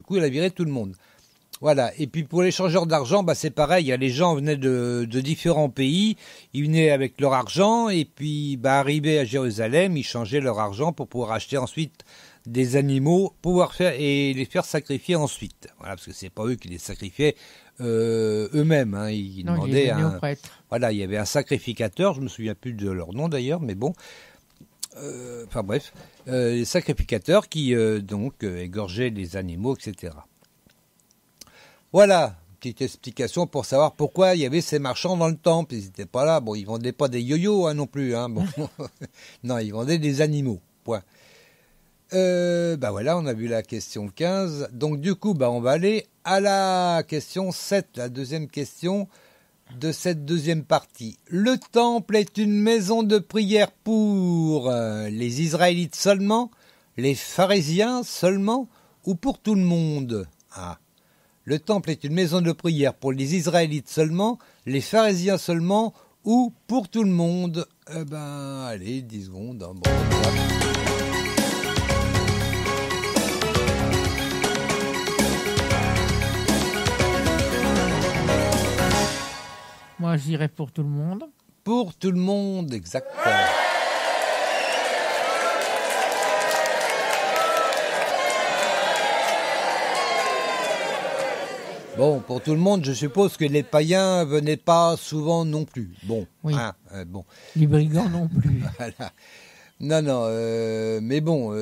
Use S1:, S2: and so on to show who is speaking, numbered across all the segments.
S1: Du coup, il a viré tout le monde. Voilà. Et puis pour les changeurs d'argent, c'est pareil. Les gens venaient de différents pays. Ils venaient avec leur argent et puis arrivés à Jérusalem, ils changeaient leur argent pour pouvoir acheter ensuite des animaux, pouvoir faire et les faire sacrifier ensuite. Voilà, parce que c'est pas eux qui les sacrifiaient eux-mêmes. Ils demandaient
S2: au prêtre.
S1: Voilà, il y avait un sacrificateur. Je me souviens plus de leur nom d'ailleurs, mais bon. Les sacrificateurs qui égorgeaient les animaux, etc. Voilà, petite explication pour savoir pourquoi il y avait ces marchands dans le temple. Ils n'étaient pas là. Bon, ils vendaient pas des yo-yo non plus. Bon. Non, ils vendaient des animaux. Point. Voilà, on a vu la question 15. Donc du coup, on va aller à la question 7, la deuxième question de cette deuxième partie. Le temple est une maison de prière pour les Israélites seulement, les pharisiens seulement ou pour tout le monde? Le temple est une maison de prière pour les Israélites seulement, les pharisiens seulement ou pour tout le monde? Allez, 10 secondes.
S2: Moi, je dirais pour tout le monde.
S1: Pour tout le monde, exactement. Bon, pour tout le monde, je suppose que les païens venaient pas souvent non plus. Bon,
S2: oui.
S1: Bon.
S2: Les brigands non plus.
S1: Voilà. Non, mais bon,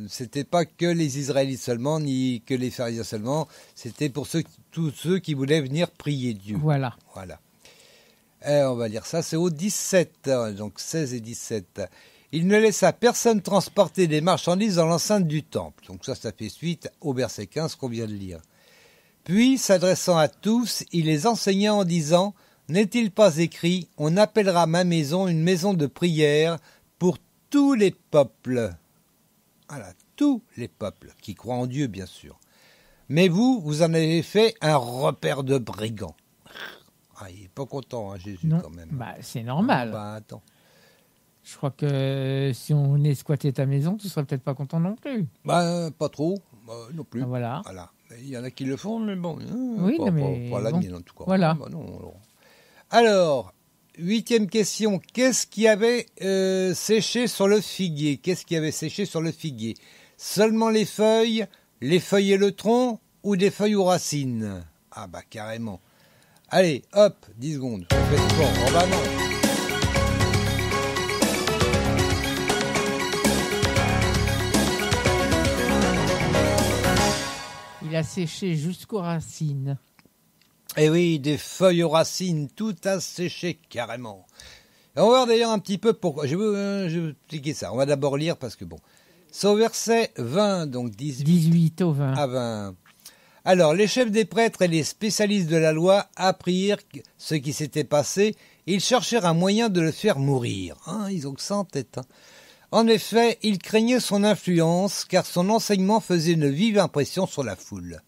S1: c'était pas que les Israélites seulement, ni que les pharisiens seulement, c'était pour tous ceux qui voulaient venir prier Dieu.
S2: Voilà.
S1: On va lire ça, c'est au 17, donc 16 et 17. Il ne laissa personne transporter des marchandises dans l'enceinte du temple. Donc ça fait suite au verset 15 qu'on vient de lire. Puis, s'adressant à tous, il les enseigna en disant « N'est-il pas écrit, on appellera ma maison une maison de prière pour tous les peuples ?» Voilà, tous les peuples, qui croient en Dieu, bien sûr. Mais vous en avez fait un repère de brigands. Il n'est pas content, Jésus,
S2: non,
S1: quand même.
S2: C'est normal.
S1: Attends.
S2: Je crois que si on venait squatter ta maison, tu serais peut-être pas content non plus.
S1: Pas trop, non plus.
S2: Voilà.
S1: Il y en a qui le font, mais bon,
S2: oui,
S1: pas la mienne en tout cas.
S2: Voilà.
S1: Alors, 8e question. Qu'est-ce qui avait séché sur le figuier? Seulement les feuilles et le tronc ou des feuilles aux racines? Carrément. Allez, hop, 10 secondes. Faites fort. Non.
S2: Il a séché jusqu'aux racines.
S1: Eh oui, des feuilles aux racines, tout a séché carrément. Et on va voir d'ailleurs un petit peu pourquoi. Je vais expliquer ça. On va d'abord lire parce que bon. C'est au verset 20, donc
S2: 18 au 20.
S1: À 20. Alors, les chefs des prêtres et les spécialistes de la loi apprirent ce qui s'était passé. Ils cherchèrent un moyen de le faire mourir. Ils ont que ça en tête. En effet, ils craignaient son influence, car son enseignement faisait une vive impression sur la foule.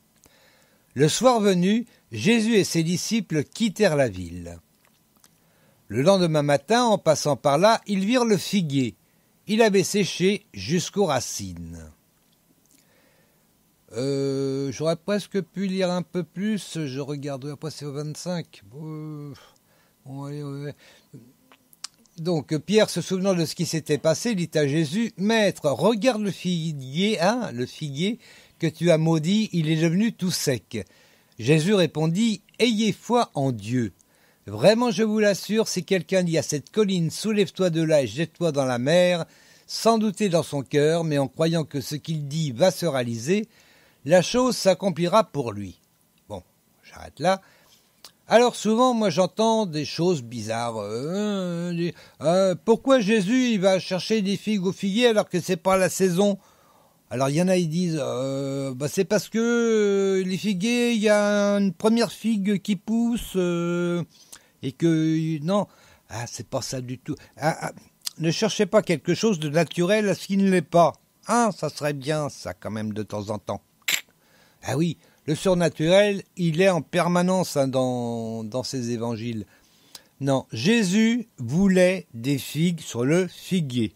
S1: Le soir venu, Jésus et ses disciples quittèrent la ville. Le lendemain matin, en passant par là, ils virent le figuier. Il avait séché jusqu'aux racines. J'aurais presque pu lire un peu plus, je regarde, après c'est au 25. Ouais. Donc Pierre, se souvenant de ce qui s'était passé, dit à Jésus, « Maître, regarde le figuier que tu as maudit, il est devenu tout sec. » Jésus répondit, « Ayez foi en Dieu. Vraiment, je vous l'assure, si quelqu'un dit à cette colline, soulève-toi de là et jette-toi dans la mer, sans douter dans son cœur, mais en croyant que ce qu'il dit va se réaliser, la chose s'accomplira pour lui. » Bon, j'arrête là. Alors souvent, moi j'entends des choses bizarres. Pourquoi Jésus il va chercher des figues au figuier alors que c'est pas la saison? Alors il y en a, ils disent, c'est parce que les figuiers, il y a une première figue qui pousse et que non, c'est pas ça du tout. Ne cherchez pas quelque chose de naturel à ce qui ne l'est pas. Ça serait bien ça quand même de temps en temps. Ah oui. Le surnaturel, il est en permanence dans ces évangiles. Non, Jésus voulait des figues sur le figuier.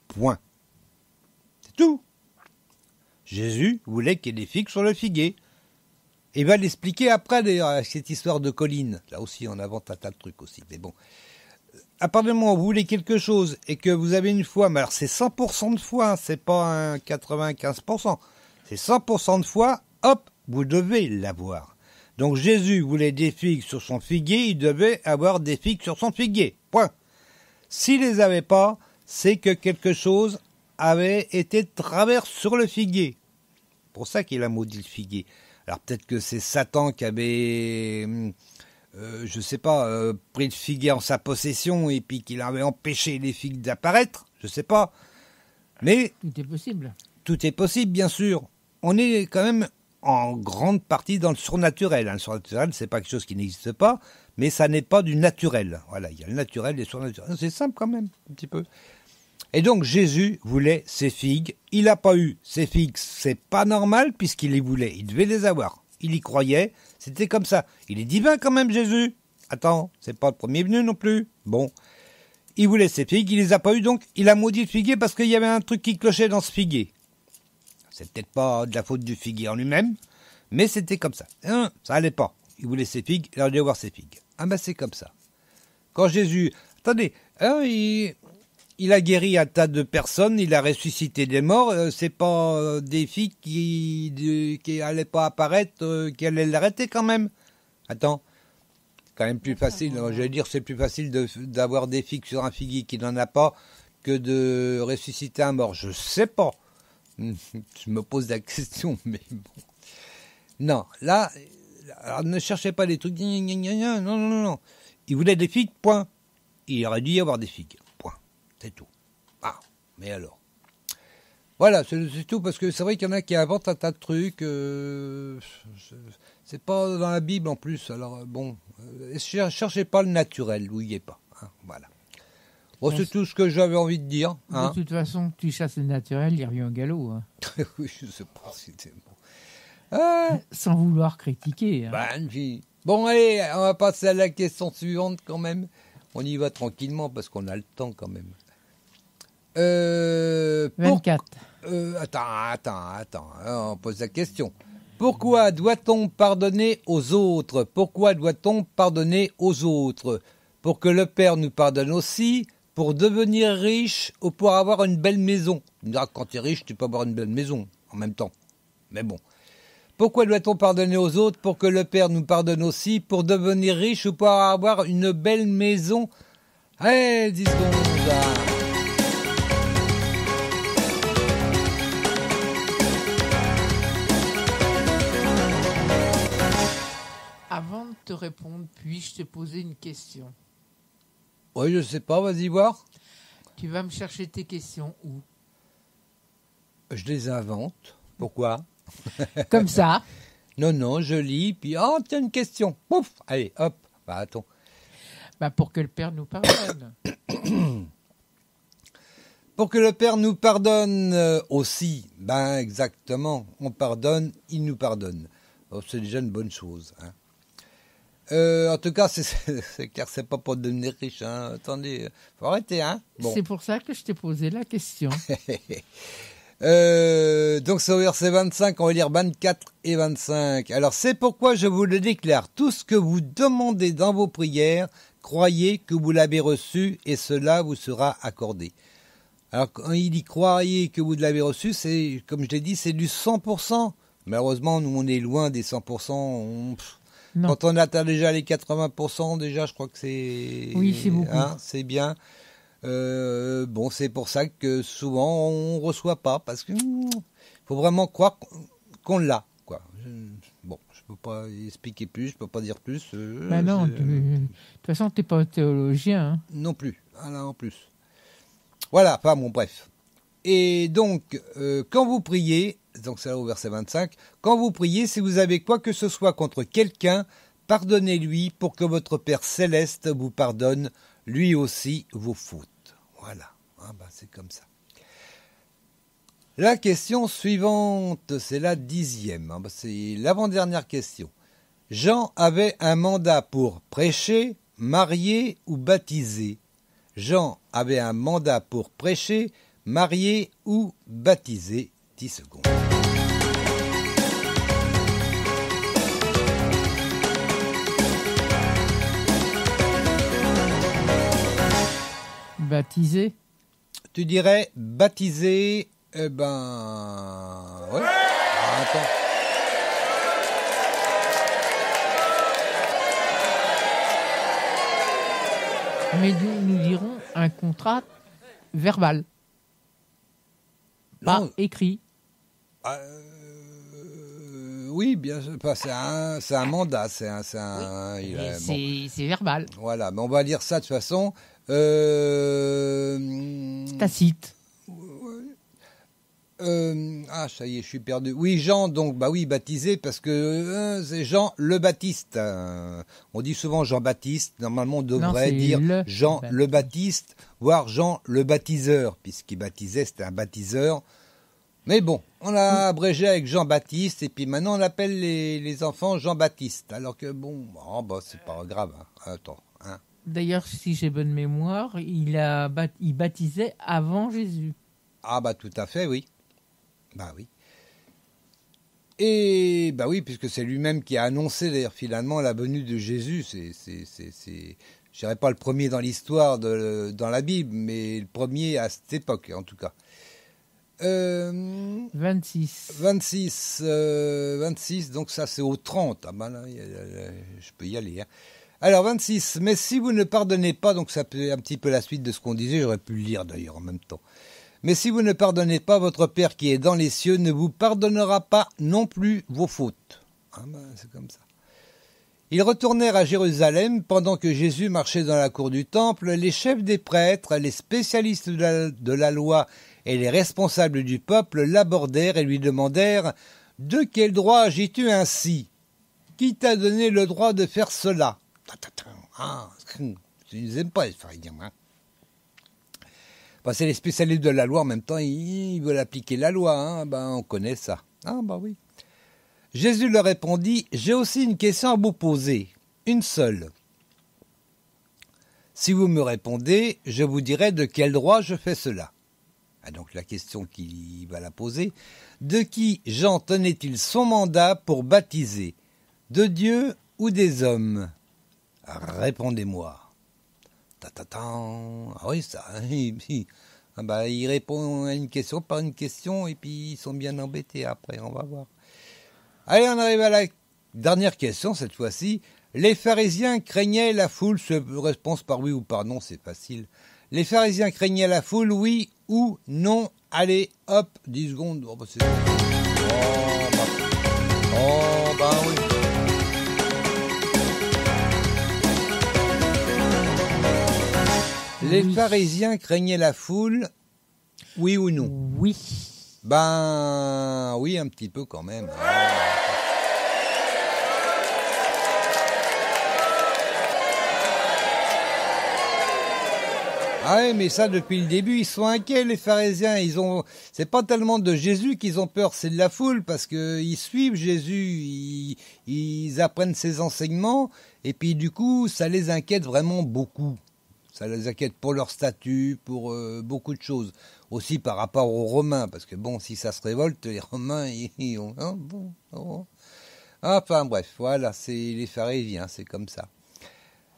S1: Point. C'est tout. Jésus voulait qu'il y ait des figues sur le figuier. Et il va l'expliquer après, d'ailleurs, cette histoire de colline. Là aussi, on invente un tas de trucs aussi. Mais bon, à partir du moment où vous voulez quelque chose et que vous avez une foi, mais alors c'est 100% de foi, hein, c'est pas un 95%. C'est 100% de foi, hop, vous devez l'avoir. Donc Jésus voulait des figues sur son figuier, il devait avoir des figues sur son figuier. Point. S'il les avait pas, c'est que quelque chose avait été de travers sur le figuier. C'est pour ça qu'il a maudit le figuier. Alors peut-être que c'est Satan qui avait, je sais pas, pris le figuier en sa possession et puis qu'il avait empêché les figues d'apparaître. Je sais pas. Mais
S2: Tout est possible.
S1: tout est possible, bien sûr. On est quand même en grande partie dans le surnaturel. Le surnaturel, c'est pas quelque chose qui n'existe pas, mais ça n'est pas du naturel. Voilà, il y a le naturel et le surnaturel. C'est simple quand même, un petit peu. Et donc Jésus voulait ses figues. Il n'a pas eu ses figues. C'est pas normal puisqu'il les voulait. Il devait les avoir. Il y croyait. C'était comme ça. Il est divin quand même, Jésus. Attends, c'est pas le premier venu non plus. Bon. Il voulait ses figues. Il les a pas eu, donc il a maudit le figuier parce qu'il y avait un truc qui clochait dans ce figuier. C'est peut-être pas de la faute du figuier en lui-même, mais c'était comme ça. Ça allait pas. Il voulait ses figues, il allait avoir ses figues. Ah ben c'est comme ça. Quand Jésus... Attendez, il a guéri un tas de personnes, il a ressuscité des morts, c'est pas des figues qui allaient pas apparaître, qui allaient l'arrêter quand même. Attends, quand même plus facile, j'allais dire c'est plus facile d'avoir des figues sur un figuier qui n'en a pas que de ressusciter un mort. Je sais pas. Je me pose la question, mais bon. Non, là, alors ne cherchez pas des trucs. Non, non, non. Il voulait des figues, point. Il aurait dû y avoir des figues, point. C'est tout. Ah, mais alors. Voilà, c'est tout, parce que c'est vrai qu'il y en a qui inventent un tas de trucs. C'est pas dans la Bible en plus. Alors, bon, cherchez pas le naturel, où il n'y est pas. Hein, voilà. Bon, c'est tout ce que j'avais envie de dire. Hein.
S2: De toute façon, tu chasses le naturel, il revient au galop. Hein.
S1: Oui, je sais pas si c'est bon.
S2: Sans vouloir critiquer. Hein.
S1: Bon, allez, on va passer à la question suivante quand même. On y va tranquillement parce qu'on a le temps quand même.
S2: 24.
S1: Attends, on pose la question. Pourquoi doit-on pardonner aux autres ? Pourquoi doit-on pardonner aux autres ? Pour que le Père nous pardonne aussi ? Pour devenir riche ou pour avoir une belle maison. Quand tu es riche, tu peux avoir une belle maison en même temps. Mais bon. Pourquoi doit-on pardonner aux autres? Pour que le Père nous pardonne aussi. Pour devenir riche ou pour avoir une belle maison. Allez, 10 secondes.
S2: Avant de te répondre, puis-je te poser une question?
S1: Oui, je sais pas, vas-y voir.
S2: Tu vas me chercher tes questions où?
S1: Je les invente. Pourquoi?
S2: Comme ça.
S1: Non, je lis, puis tiens, une question. Pouf, allez, hop. Bah, attends.
S2: Pour que le Père nous pardonne.
S1: Pour que le Père nous pardonne aussi. Exactement. On pardonne, il nous pardonne. C'est déjà une bonne chose. Hein. En tout cas, c'est clair, c'est pas pour devenir riche. Hein. Attendez, faut arrêter. Hein. Bon.
S2: C'est pour ça que je t'ai posé la question.
S1: Donc c'est au verset 25, on va lire 24 et 25. Alors c'est pourquoi je vous le déclare, tout ce que vous demandez dans vos prières, croyez que vous l'avez reçu et cela vous sera accordé. Alors quand il dit croyez que vous l'avez reçu, c'est, comme je l'ai dit, c'est du 100%. Malheureusement, nous on est loin des 100%. Quand on atteint déjà les 80%, déjà je crois que c'est...
S2: Oui, c'est beaucoup.
S1: Hein, c'est bien. Bon, c'est pour ça que souvent on reçoit pas, parce que faut vraiment croire qu'on l'a, quoi. Bon, je peux pas expliquer plus, je peux pas dire plus.
S2: Non, de toute façon, t'es pas théologien. Hein.
S1: Non plus, là en plus. Voilà, enfin bon, bref. Et donc, quand vous priez, donc c'est là au verset 25, quand vous priez, si vous avez quoi que ce soit contre quelqu'un, pardonnez-lui pour que votre Père céleste vous pardonne lui aussi vos fautes. Voilà, c'est comme ça. La question suivante, c'est la 10e. C'est l'avant-dernière question. Jean avait un mandat pour prêcher, marier ou baptiser. Jean avait un mandat pour prêcher, marier ou baptiser. 10 secondes.
S2: Baptisé.
S1: Tu dirais baptisé, eh ben... Ouais. Ah, attends.
S2: Mais nous dirons un contrat verbal. Pas
S1: Non.
S2: écrit.
S1: Oui, bien sûr. Enfin, c'est un mandat. C'est
S2: verbal.
S1: Voilà, mais on va lire ça de toute façon.
S2: Tacite.
S1: Ça y est, je suis perdu. Oui, Jean, donc, bah oui, baptisé, parce que c'est Jean le Baptiste. On dit souvent Jean-Baptiste. Normalement, on devrait dire Jean le Baptiste, voire Jean le Baptiseur, puisqu'il baptisait, c'était un baptiseur. Mais bon, on a abrégé avec Jean-Baptiste, et puis maintenant, on appelle les enfants Jean-Baptiste. Alors que, bon, c'est pas grave. Hein. Attends, hein.
S2: D'ailleurs, si j'ai bonne mémoire, il baptisait avant Jésus.
S1: Ah bah tout à fait, oui. Bah oui. Et bah oui, puisque c'est lui-même qui a annoncé d'ailleurs finalement la venue de Jésus. Je dirais pas le premier dans l'histoire dans la Bible, mais le premier à cette époque en tout cas.
S2: 26.
S1: 26, donc ça c'est au 30. Ah ben là, je peux y aller. Hein. Alors 26, mais si vous ne pardonnez pas, donc ça peut un petit peu la suite de ce qu'on disait, j'aurais pu le lire d'ailleurs en même temps. Mais si vous ne pardonnez pas, votre Père qui est dans les cieux ne vous pardonnera pas non plus vos fautes. Ah ben, c'est comme ça. Ils retournèrent à Jérusalem pendant que Jésus marchait dans la cour du temple. Les chefs des prêtres, les spécialistes de la loi et les responsables du peuple l'abordèrent et lui demandèrent « De quel droit agis-tu ainsi ? Qui t'a donné le droit de faire cela ?» Ils n'aiment pas les pharisiens, hein. C'est les spécialistes de la loi, en même temps, ils veulent appliquer la loi, hein. On connaît ça. Ah, bah oui. Jésus leur répondit, « J'ai aussi une question à vous poser, une seule. Si vous me répondez, je vous dirai de quel droit je fais cela. » Donc la question qu'il va la poser, « De qui Jean tenait-il son mandat pour baptiser? De Dieu ou des hommes? Répondez-moi. » Ah oui, ça. Il répond à une question par une question et puis ils sont bien embêtés après, on va voir. Allez, on arrive à la dernière question cette fois-ci. Les pharisiens craignaient la foule. Réponse par oui ou par non, c'est facile. Les pharisiens craignaient la foule, oui ou non? Allez, hop, 10 secondes. Oh, c'est... oui. Les pharisiens craignaient la foule, oui ou non?
S2: Oui.
S1: Oui, un petit peu quand même. Ah oui, mais ça, depuis le début, ils sont inquiets, les pharisiens. C'est pas tellement de Jésus qu'ils ont peur, c'est de la foule, parce qu'ils suivent Jésus, ils apprennent ses enseignements, et puis du coup, ça les inquiète vraiment beaucoup. Ça les inquiète pour leur statut, pour beaucoup de choses. Aussi par rapport aux Romains, parce que bon, si ça se révolte, les Romains, ils ont... Enfin bref, voilà, c'est les pharisiens, c'est comme ça.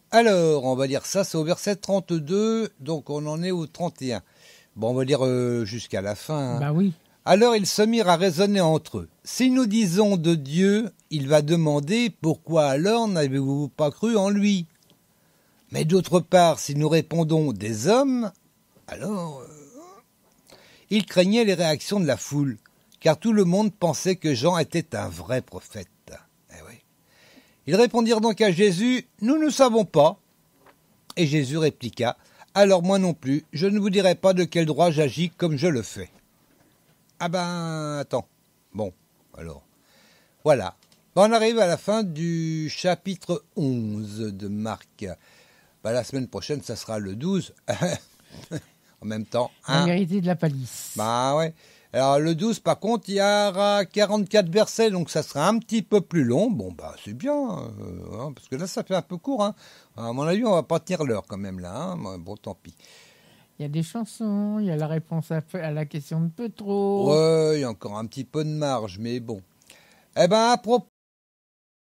S1: Alors, on va lire ça, c'est au verset 32, donc on en est au 31. Bon, on va lire jusqu'à la fin. Hein.
S2: Bah oui.
S1: Alors ils se mirent à raisonner entre eux. Si nous disons de Dieu, il va demander, pourquoi alors n'avez-vous pas cru en lui ? Mais d'autre part, si nous répondons des hommes, alors... Ils craignaient les réactions de la foule, car tout le monde pensait que Jean était un vrai prophète. Eh oui. Ils répondirent donc à Jésus, « Nous ne savons pas. » Et Jésus répliqua, « Alors moi non plus, je ne vous dirai pas de quel droit j'agis comme je le fais. » Attends. Bon, alors, voilà. On arrive à la fin du chapitre 11 de Marc. La semaine prochaine, ça sera le 12. En même temps.
S2: La vérité de la palisse.
S1: Ouais. Alors le 12, par contre, il y aura 44 versets, donc ça sera un petit peu plus long. Bon, c'est bien, parce que là, ça fait un peu court. Hein. À mon avis, on va pas tenir l'heure quand même, là. Hein. Bon, tant pis.
S2: Il y a des chansons, il y a la réponse à la question de Petro.
S1: Ouais, il y a encore un petit peu de marge, mais bon. À propos